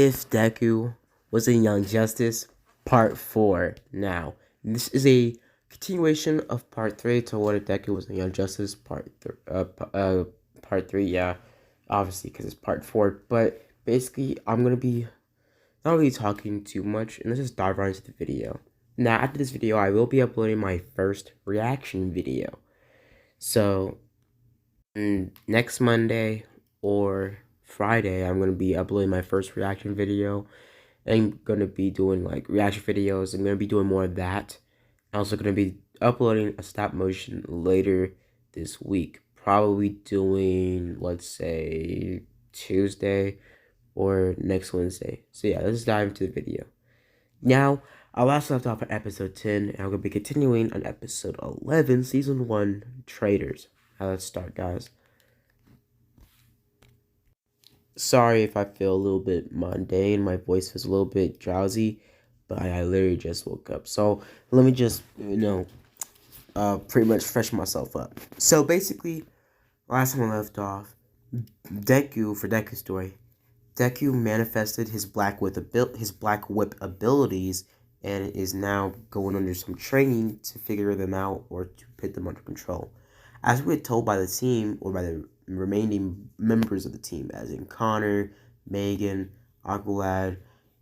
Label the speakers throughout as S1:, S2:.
S1: If Deku was in Young Justice, Part 4 now. This is a continuation of Part 3 to what if Deku was in Young Justice, Part 3, yeah. Obviously, because it's Part 4. But basically, I'm going to be not really talking too much, and let's just dive right into the video. Now, after this video, I will be uploading my first reaction video. So, next Monday or Friday, I'm going to be uploading my first reaction video. I'm going to be doing like reaction videos. I'm going to be doing more of that. I'm also going to be uploading a stop motion later this week. Probably doing, let's say, Tuesday or next Wednesday. So yeah, let's dive into the video. Now, I last left off at episode 10, and I'm going to be continuing on episode 11, season 1, Traders. Now let's start, guys. Sorry if I feel a little bit mundane, my voice is a little bit drowsy, but I literally just woke up. So let me just, pretty much freshen myself up. So basically, last time I left off, Deku's story, Deku manifested his Black Whip abilities and is now going under some training to figure them out or to put them under control. As we were told by the team, or by the remaining members of the team, as in Connor, Megan, Aqualad,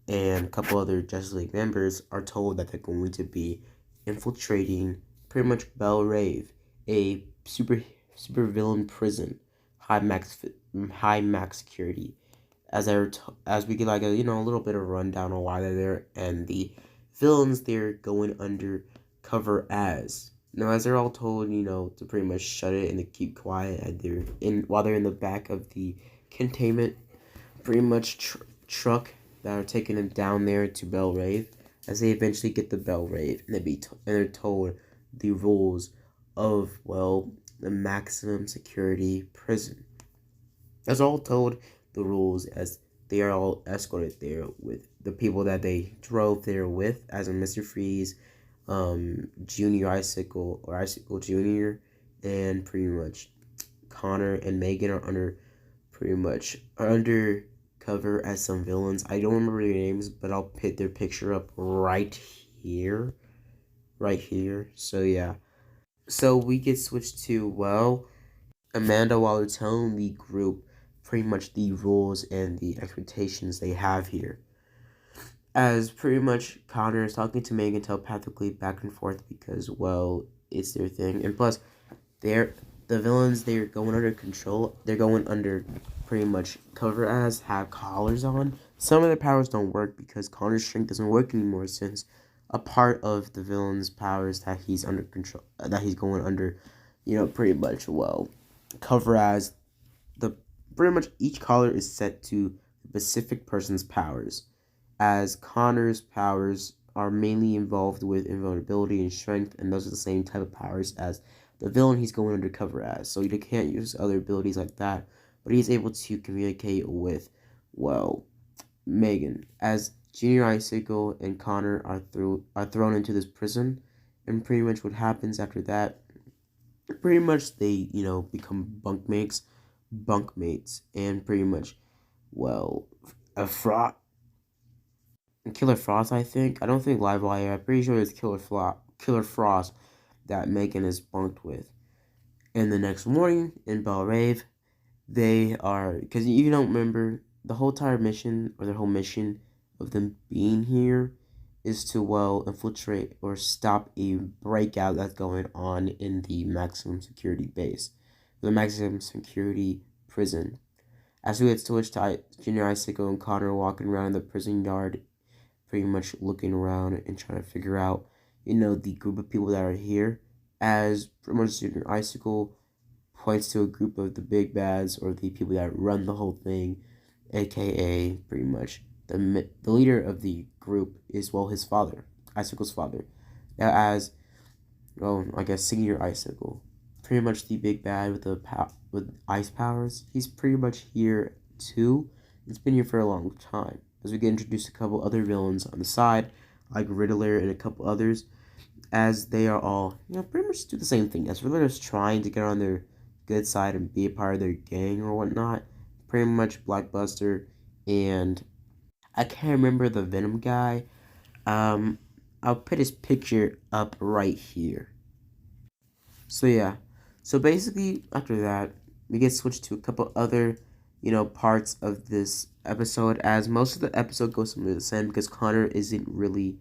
S1: and a couple other Justice League members, are told that they're going to be infiltrating pretty much Belle Rave, a super villain prison, high max security. As we get like a little bit of rundown on why they're there, and the villains they're going under cover as. Now, as they're all told, to pretty much shut it and to keep quiet, and while they're in the back of the containment, pretty much truck that are taking them down there to Belle Rave. As they eventually get the Belle Rave, and they're told the rules of the maximum security prison. As all told the rules, as they are all escorted there with the people that they drove there with, as in Mr. Freeze, Junior Icicle or Icicle Junior, and pretty much Connor and Megan are undercover as some villains. I don't remember their names, but I'll put their picture up right here. So yeah. So we get switched to Amanda Waller telling the group pretty much the rules and the expectations they have here. As pretty much Connor is talking to Megan telepathically back and forth because, it's their thing. And plus, the villains they're going under control, they're going under pretty much cover as, have collars on. Some of their powers don't work because Connor's strength doesn't work anymore, since a part of the villain's powers that he's under control, that he's going under, pretty much, cover as, pretty much each collar is set to the specific person's powers, as Connor's powers are mainly involved with invulnerability and strength, and those are the same type of powers as the villain he's going undercover as. So he can't use other abilities like that, but he's able to communicate with, Megan, as Junior Icicle and Connor are thrown into this prison, and pretty much what happens after that, pretty much they, become bunkmates, and pretty much, Killer Frost, I think. I don't think Livewire. I'm pretty sure it's Killer Frost that Megan is bunked with. And the next morning in Belle Rave, they are, because you don't remember, the whole entire mission, or the whole mission of them being here, is to, infiltrate or stop a breakout that's going on in the maximum security base, the maximum security prison. As we get switched to Junior Icicle and Connor walking around the prison yard, pretty much looking around and trying to figure out, the group of people that are here, as pretty much Junior Icicle points to a group of the big bads, or the people that run the whole thing, aka pretty much the leader of the group is, his father, Icicle's father. Now, as, I guess Senior Icicle, pretty much the big bad with ice powers, he's pretty much here too. It's been here for a long time. As we get introduced to a couple other villains on the side, like Riddler and a couple others, as they are all, pretty much do the same thing. As Riddler's trying to get on their good side and be a part of their gang or whatnot, pretty much Blockbuster and I can't remember the Venom guy. I'll put his picture up right here. So yeah, so basically after that, we get switched to a couple other, parts of this episode. As most of the episode goes somewhere the same because Connor isn't really,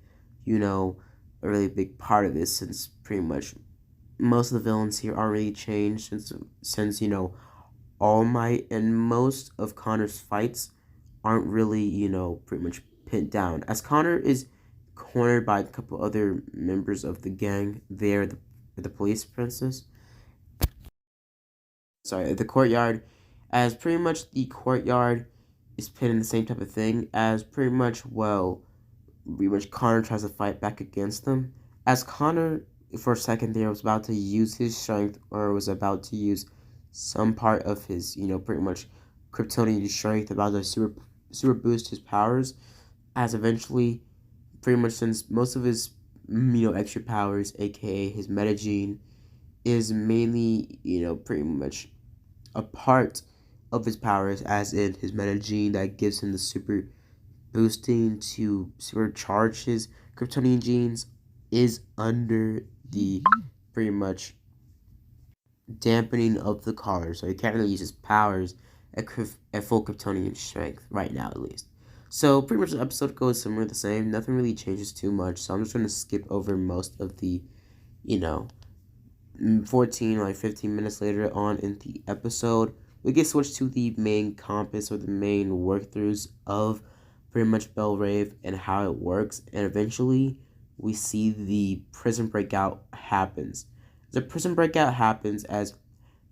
S1: a really big part of this since pretty much most of the villains here aren't really changed since All Might and most of Connor's fights aren't really pretty much pinned down as Connor is cornered by a couple other members of the gang there, the police princess, sorry, the courtyard, as pretty much the courtyard is pinned in the same type of thing as pretty much Connor tries to fight back against them. As Connor, for a second there, was about to use his strength or was about to use some part of his, pretty much Kryptonian strength, about to super boost his powers, as eventually, pretty much since most of his, extra powers, aka his metagene, is mainly, pretty much a part of his powers, as in his metagene that gives him the super boosting to supercharge his Kryptonian genes, is under the pretty much dampening of the collar, so he can't really use his powers at full Kryptonian strength right now, at least. So pretty much the episode goes similar the same. Nothing really changes too much. So I'm just gonna skip over most of the, you know, 14 or like 15 minutes later on in the episode, we get switched to the main compass or the main workthroughs of pretty much Bellrave and how it works, and eventually we see the prison breakout happens. The prison breakout happens as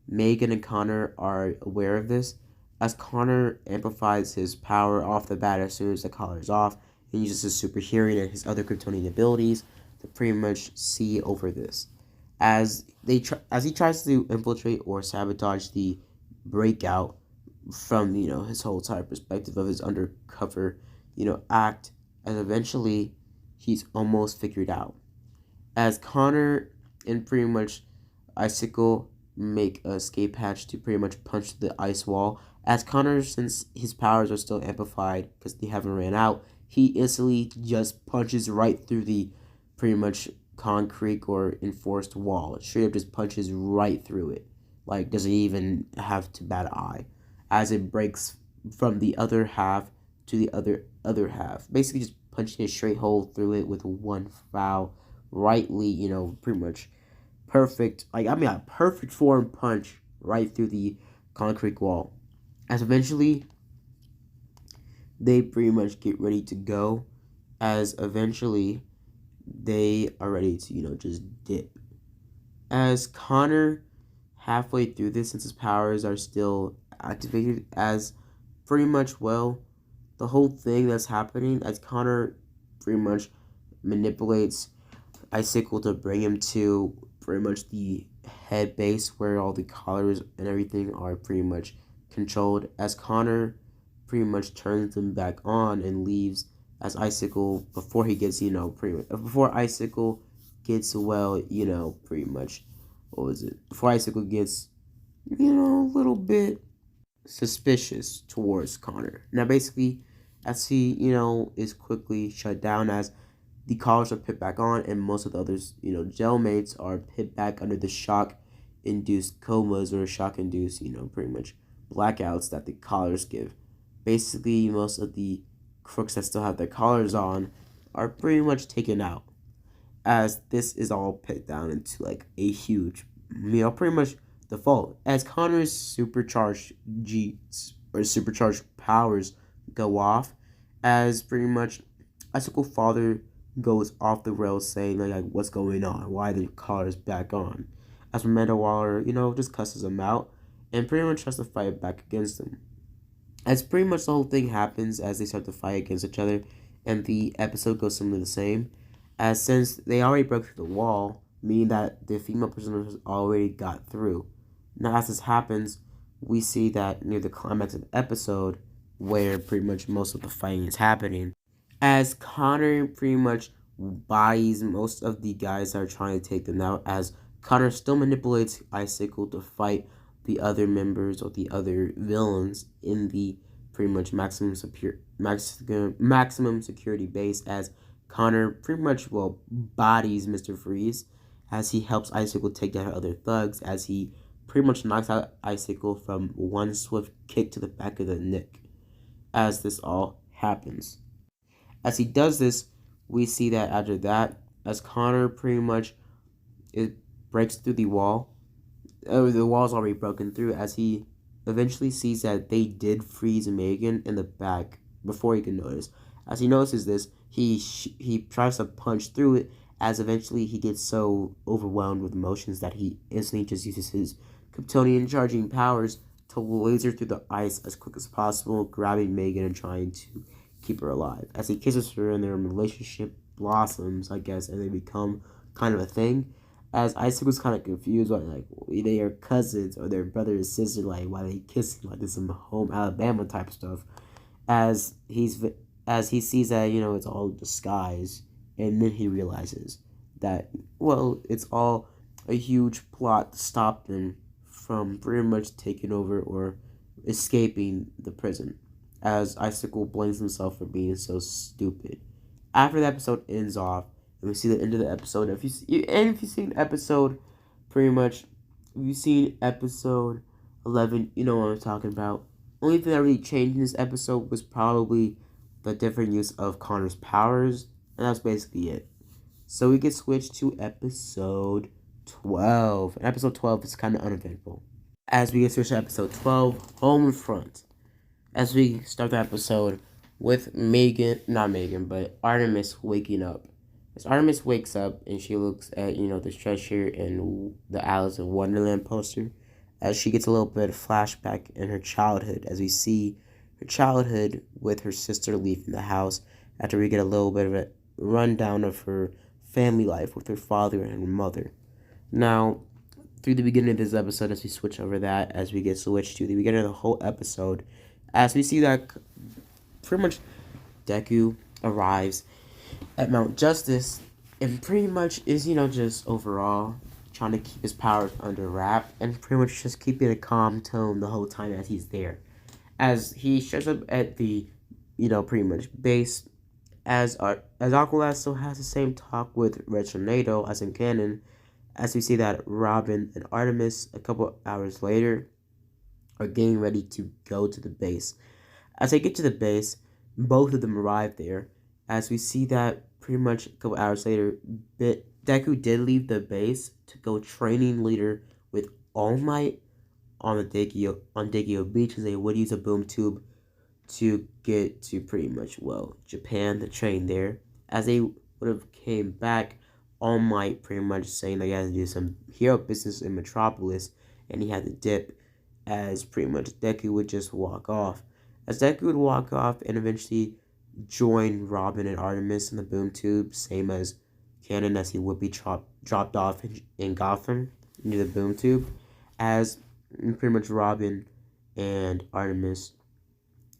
S1: Megan and Connor are aware of this, as Connor amplifies his power off the bat as soon as the collar is off and uses his super hearing and his other Kryptonian abilities to pretty much see over this. As he tries to infiltrate or sabotage the breakout from his whole entire perspective of his undercover act, and eventually he's almost figured out. As Connor and pretty much Icicle make a escape hatch to pretty much punch the ice wall. As Connor, since his powers are still amplified because they haven't ran out, he instantly just punches right through the pretty much concrete or enforced wall. Straight up just punches right through it. Like, doesn't even have to bat an eye. As it breaks from the other half to the other half. Basically just punching a straight hole through it with one foul. Rightly, pretty much perfect. A perfect form punch right through the concrete wall. As eventually they pretty much get ready to go. As eventually they are ready to, just dip. As Connor, halfway through this, since his powers are still activated, as pretty much, the whole thing that's happening, as Connor pretty much manipulates Icicle to bring him to pretty much the head base where all the collars and everything are pretty much controlled, as Connor pretty much turns them back on and leaves, as Icicle, before he gets, before Icicle gets, pretty much, before Icicle gets, a little bit suspicious towards Connor. Now, basically, as he, is quickly shut down, as the collars are put back on, and most of the others, jailmates are put back under the shock-induced comas or shock-induced, pretty much blackouts that the collars give. Basically, most of the crooks that still have their collars on are pretty much taken out, as this is all put down into like a huge, pretty much default. As Connor's supercharged supercharged powers go off, as pretty much Icicle Father goes off the rails saying like what's going on, why the collars back on, as Amanda Waller just cusses him out and pretty much tries to fight back against him. As pretty much the whole thing happens as they start to fight against each other, and the episode goes similar the same, as since they already broke through the wall, meaning that the female prisoners already got through. Now as this happens, we see that near the climax of the episode, where pretty much most of the fighting is happening, as Connor pretty much bodies most of the guys that are trying to take them out, as Connor still manipulates Icicle to fight the other members or the other villains in the pretty much maximum security base as Connor pretty much bodies Mr. Freeze as he helps Icicle take down other thugs as he pretty much knocks out Icicle from one swift kick to the back of the neck as this all happens. As he does this, we see that after that, as Connor pretty much breaks through the wall, the wall's already broken through as he eventually sees that they did freeze Megan in the back before he can notice. As he notices this, he tries to punch through it as eventually he gets so overwhelmed with emotions that he instantly just uses his Kryptonian charging powers to laser through the ice as quick as possible, grabbing Megan and trying to keep her alive. As he kisses her and their relationship blossoms, I guess, and they become kind of a thing. As Isaac was kind of confused, like they are cousins or their brother and sister, like why they kissing like this, some home Alabama type stuff. As he sees that it's all a disguise, and then he realizes that it's all a huge plot to stop them from pretty much taking over or escaping the prison. As Icicle blames himself for being so stupid. After the episode ends off, and we see the end of the episode. If you've seen episode, pretty much, if you've seen episode 11, you know what I'm talking about. Only thing that really changed in this episode was probably the different use of Connor's powers, and that's basically it. So we get switched to episode 12. And episode 12 is kind of uneventful. As we get switched to episode 12, Home Front. As we start the episode with Artemis waking up. As Artemis wakes up and she looks at, the treasure and the Alice in Wonderland poster, as she gets a little bit of flashback in her childhood, as we see her childhood with her sister leaving the house, after we get a little bit of a rundown of her family life with her father and her mother. Now, through the beginning of this episode, as we switch over that, as we get switched to the beginning of the whole episode, as we see that pretty much Deku arrives at Mount Justice and pretty much is, just overall trying to keep his powers under wrap and pretty much just keeping a calm tone the whole time as he's there. As he shows up at the, pretty much base, as Aqualad still has the same talk with Red Tornado as in canon, as we see that Robin and Artemis a couple hours later are getting ready to go to the base. As they get to the base, both of them arrive there. As we see that pretty much a couple hours later, Deku did leave the base to go training leader with All Might on Daku Beach, as they would use a boom tube to get to pretty much Japan to train there. As they would have came back, All Might pretty much saying that he had to do some hero business in Metropolis and he had to dip, as pretty much Deku would just walk off. As Deku would walk off and eventually join Robin and Artemis in the boom tube, same as canon, as he would be dropped off in Gotham near the boom tube, as pretty much Robin and Artemis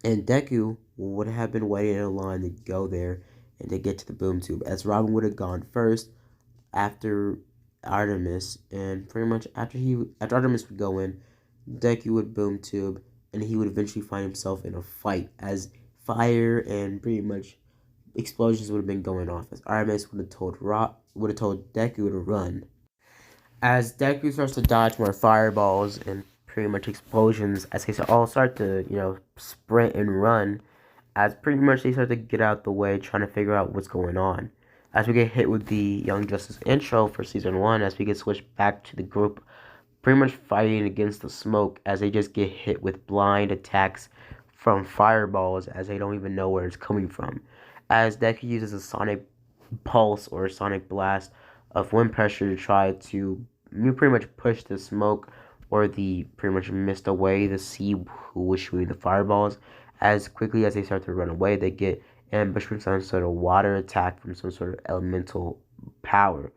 S1: and Deku would have been waiting in a line to go there and to get to the boom tube, as Robin would have gone first after Artemis, and pretty much after Artemis would go in, Deku would boom tube, and he would eventually find himself in a fight, as fire and pretty much explosions would have been going off, as Artemis would have told Deku to run. As Deku starts to dodge more fireballs and pretty much explosions, as they all start to, sprint and run, as pretty much they start to get out the way, trying to figure out what's going on. As we get hit with the Young Justice intro for Season 1, as we get switched back to the group pretty much fighting against the smoke, as they just get hit with blind attacks from fireballs, as they don't even know where it's coming from. As Deku uses a sonic pulse or a sonic blast of wind pressure to try to pretty much push the smoke or the pretty much mist away, the sea who was shooting the fireballs. As quickly as they start to run away, they get ambushed from some sort of water attack from some sort of elemental power.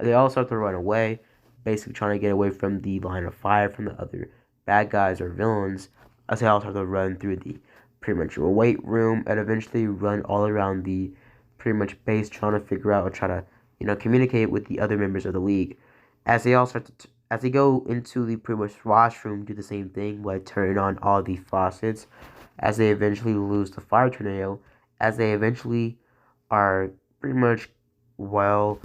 S1: They all start to run away, basically trying to get away from the line of fire from the other bad guys or villains, as they all start to run through the pretty much weight room and eventually run all around the pretty much base, trying to figure out or try to communicate with the other members of the league. As they all start to as they go into the pretty much washroom, do the same thing by turning on all the faucets as they eventually lose the fire tornado, as they eventually are pretty much, well,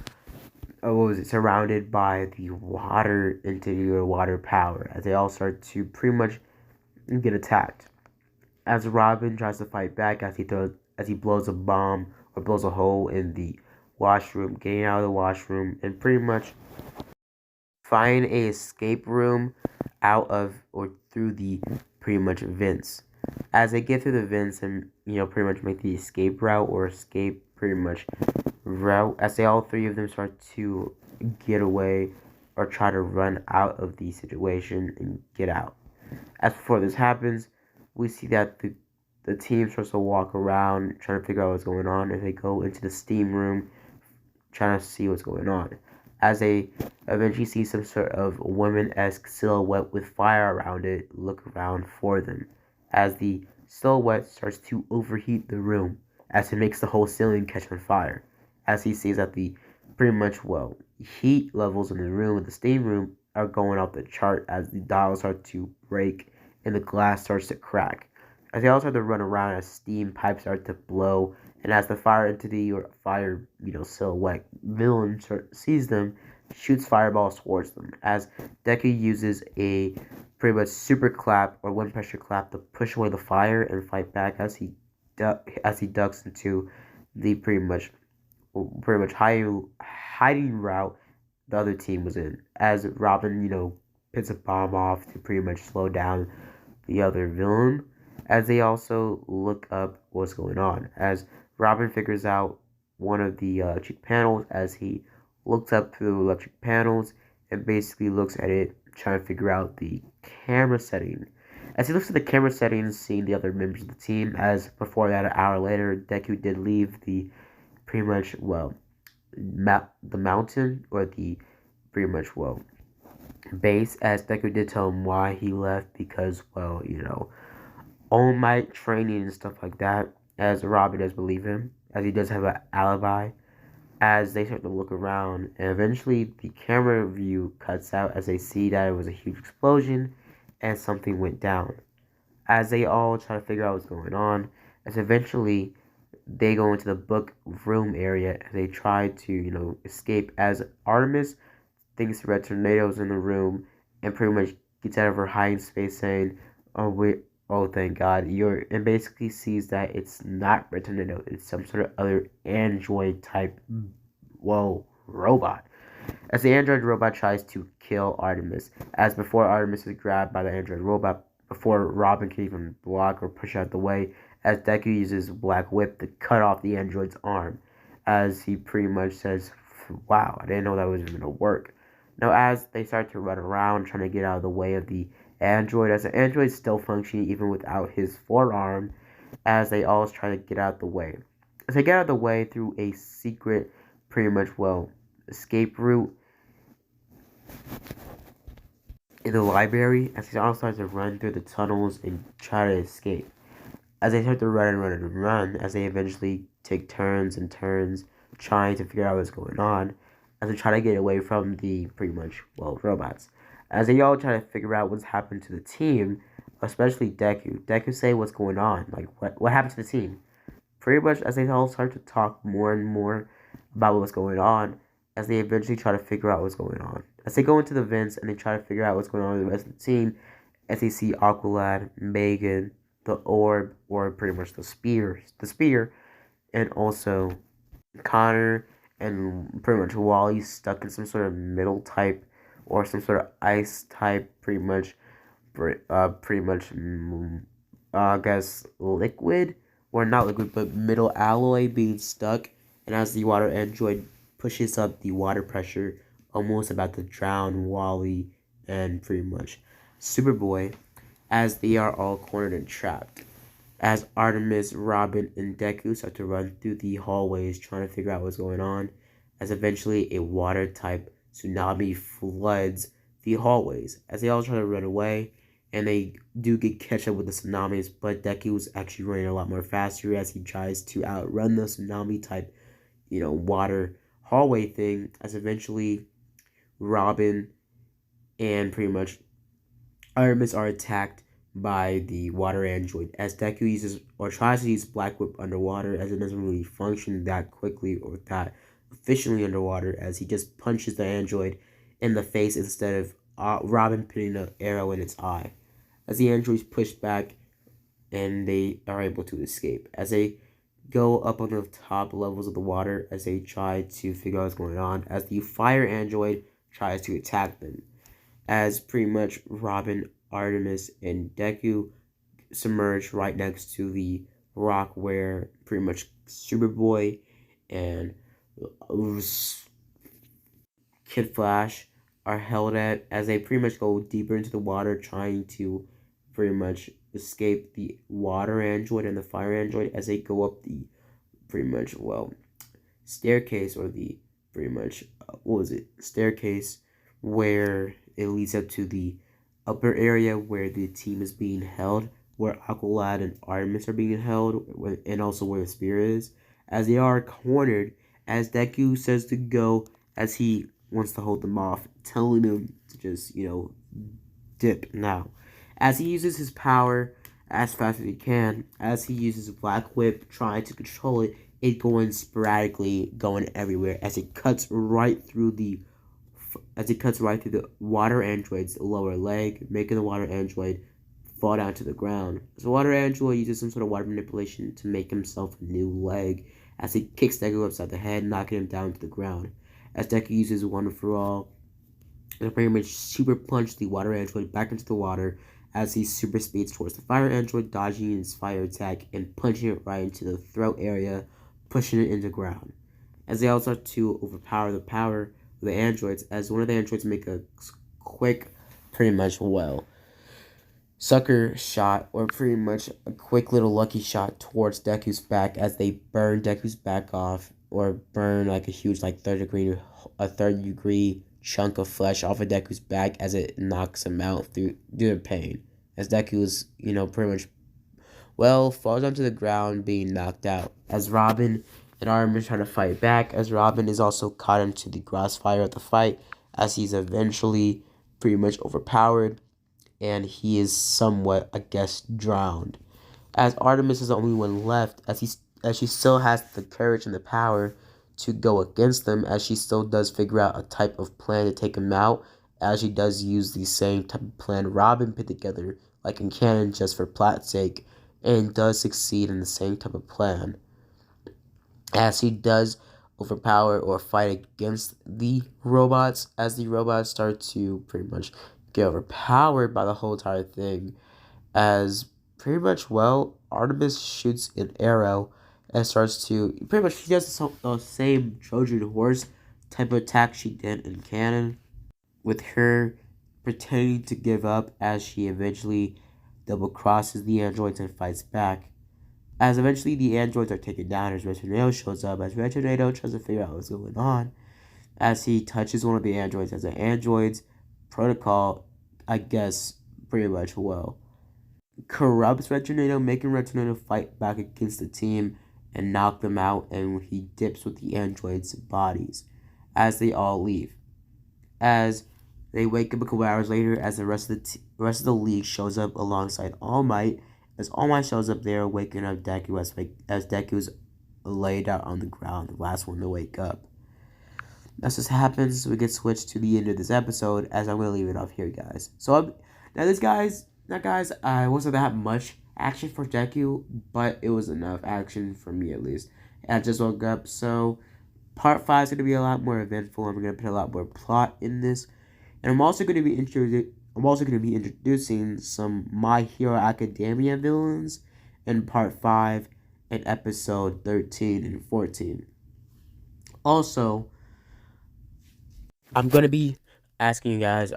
S1: surrounded by the water entity or water power, as they all start to pretty much get attacked. As Robin tries to fight back, as he blows a bomb or blows a hole in the washroom, getting out of the washroom, and pretty much find a escape room out of or through the pretty much vents. As they get through the vents and pretty much make the escape route or escape pretty much route, as they all three of them start to get away or try to run out of the situation and get out. As before this happens, we see that the team starts to walk around trying to figure out what's going on, and they go into the steam room trying to see what's going on. As they eventually see some sort of woman-esque silhouette with fire around it, look around for them. As the silhouette starts to overheat the room, as it makes the whole ceiling catch on fire. As he sees that the pretty much, well, heat levels in the room, the steam room, are going off the chart as the dials start to break and the glass starts to crack. As they all start to run around, as steam pipes start to blow, and as the fire entity or fire, silhouette villain sees them, shoots fireballs towards them. As Deku uses a pretty much super clap or wind pressure clap to push away the fire and fight back as he ducks into the pretty much hiding route the other team was in. As Robin, picks a bomb off to pretty much slow down the other villain, as they also look up what's going on. As Robin figures out one of the electric panels, as he looks up through the electric panels and basically looks at it, trying to figure out the camera setting. As he looks at the camera settings, seeing the other members of the team, as before that, an hour later, Deku did leave the pretty much, well, the mountain or the pretty much, well, base, as Deku did tell him why he left, because, well, All Might training and stuff like that, as Robin does believe him, as he does have an alibi. As they start to look around, and eventually the camera view cuts out as they see that it was a huge explosion and something went down. As they all try to figure out what's going on, as eventually they go into the book room area and they try to, escape, as Artemis thinks the red tornado's in the room and pretty much gets out of her hiding space saying, oh thank God, and basically sees that it's not red tornado, it's some sort of other android type, robot. As the android robot tries to kill Artemis, as before Artemis is grabbed by the android robot, before Robin can even block or push out the way, as Deku uses Black Whip to cut off the android's arm, as he pretty much says, wow, I didn't know that was even going to work. Now, as they start to run around trying to get out of the way of the android, as the android is still functioning even without his forearm, as they all try to get out of the way. As they get out of the way through a secret, pretty much, escape route in the library, as they all start to run through the tunnels and try to escape. As they start to run, as they eventually take turns and turns trying to figure out what's going on, as they try to get away from the pretty much, robots. As they all try to figure out what's happened to the team, especially Deku. Deku say what's going on, like what happened to the team. Pretty much as they all start to talk more and more about what's going on, as they eventually try to figure out what's going on. As they go into the vents and they try to figure out what's going on with the rest of the team, as they see Aqualad, Megan, the orb, or pretty much the spear, and also Connor and pretty much Wally stuck in some sort of middle type or some sort of ice type, I guess liquid, or not liquid, but middle alloy being stuck, and as the water android pushes up the water pressure, almost about to drown Wally and pretty much Superboy, as they are all cornered and trapped. As Artemis, Robin, and Deku start to run through the hallways trying to figure out what's going on, as eventually a water type tsunami floods the hallways, as they all try to run away, and they do get catch up with the tsunamis, but Deku is actually running a lot more faster as he tries to outrun the tsunami type, water hallway thing, as eventually Robin and pretty much Artemis are attacked by the water android, as Deku uses or tries to use Black Whip underwater, as it doesn't really function that quickly or that efficiently underwater, as he just punches the android in the face instead of Robin putting an arrow in its eye. As the androids push back and they are able to escape. As they go up on the top levels of the water, as they try to figure out what's going on, as the fire android tries to attack them. As pretty much Robin, Artemis, and Deku submerge right next to the rock where pretty much Superboy and Kid Flash are held at, as they pretty much go deeper into the water trying to pretty much escape the water android and the fire android, as they go up the pretty much staircase, or the pretty much staircase where it leads up to the upper area where the team is being held, where Aqualad and Artemis are being held, and also where the spear is, as they are cornered, as Deku says to go, as he wants to hold them off, telling them to just, dip now. As he uses his power as fast as he can, as he uses Black Whip trying to control it, it going sporadically, going everywhere, as it cuts right through the water android's lower leg, making the water android fall down to the ground. So water android uses some sort of water manipulation to make himself a new leg, as he kicks Deku upside the head, knocking him down to the ground. As Deku uses One For All, and pretty much super punch the water android back into the water, as he super speeds towards the fire android, dodging its fire attack and punching it right into the throat area, pushing it into the ground. As they also have to overpower the power of the androids, as one of the androids make a quick, pretty much sucker shot, or pretty much a quick little lucky shot towards Deku's back, as they burn Deku's back off, or burn like a huge third degree chunk of flesh off of Deku's back, as it knocks him out due to pain. As Deku is, pretty much falls onto the ground being knocked out. As Robin and Artemis trying to fight back, as Robin is also caught into the crossfire of the fight, as he's eventually pretty much overpowered, and he is somewhat, drowned. As Artemis is the only one left, as she still has the courage and the power to go against them, as she still does figure out a type of plan to take him out, as she does use the same type of plan Robin put together, like in canon, just for plot's sake, and does succeed in the same type of plan. As he does overpower or fight against the robots, as the robots start to pretty much get overpowered by the whole entire thing, as pretty much, Artemis shoots an arrow and starts to, pretty much, she does the same Trojan horse type of attack she did in canon, with her pretending to give up, as she eventually double crosses the androids and fights back. As eventually the androids are taken down, as Red Tornado shows up, as Red Tornado tries to figure out what's going on, as he touches one of the androids, as the android's protocol, pretty much corrupts Red Tornado, making Red Tornado fight back against the team and knock them out, and he dips with the androids' bodies as they all leave. As they wake up a couple hours later, as the rest of the league shows up alongside All Might, as All Might shows up there, waking up Deku as Deku's laid out on the ground, the last one to wake up. As this happens, we get switched to the end of this episode, as I'm going to leave it off here, guys. So, I wasn't that much action for Deku, but it was enough action for me, at least. I just woke up, so part 5 is going to be a lot more eventful. I'm going to put a lot more plot in this, and I'm also going to be introducing some My Hero Academia villains in part 5 and episode 13 and 14. Also, I'm going to ask you guys,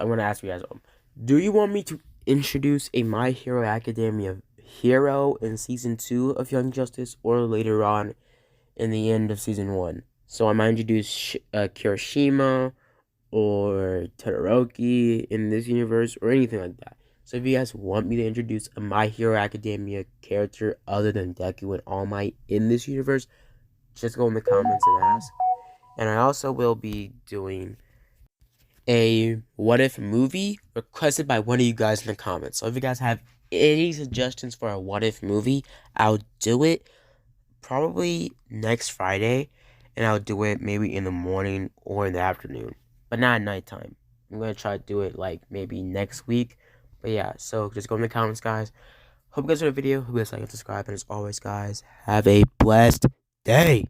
S1: do you want me to introduce a My Hero Academia hero in Season 2 of Young Justice, or later on in the end of Season 1? So I might introduce Kirishima or Todoroki in this universe, or anything like that. So if you guys want me to introduce a My Hero Academia character other than Deku and All Might in this universe, just go in the comments and ask. And I also will be doing a what if movie requested by one of you guys in the comments. So if you guys have any suggestions for a what if movie, I'll do it probably next Friday, and I'll do it maybe in the morning or in the afternoon, but not at nighttime. I'm gonna try to do it like maybe next week. But yeah, so just go in the comments, guys. Hope you guys enjoyed the video. Hope you guys like and subscribe. And as always, guys, have a blessed day.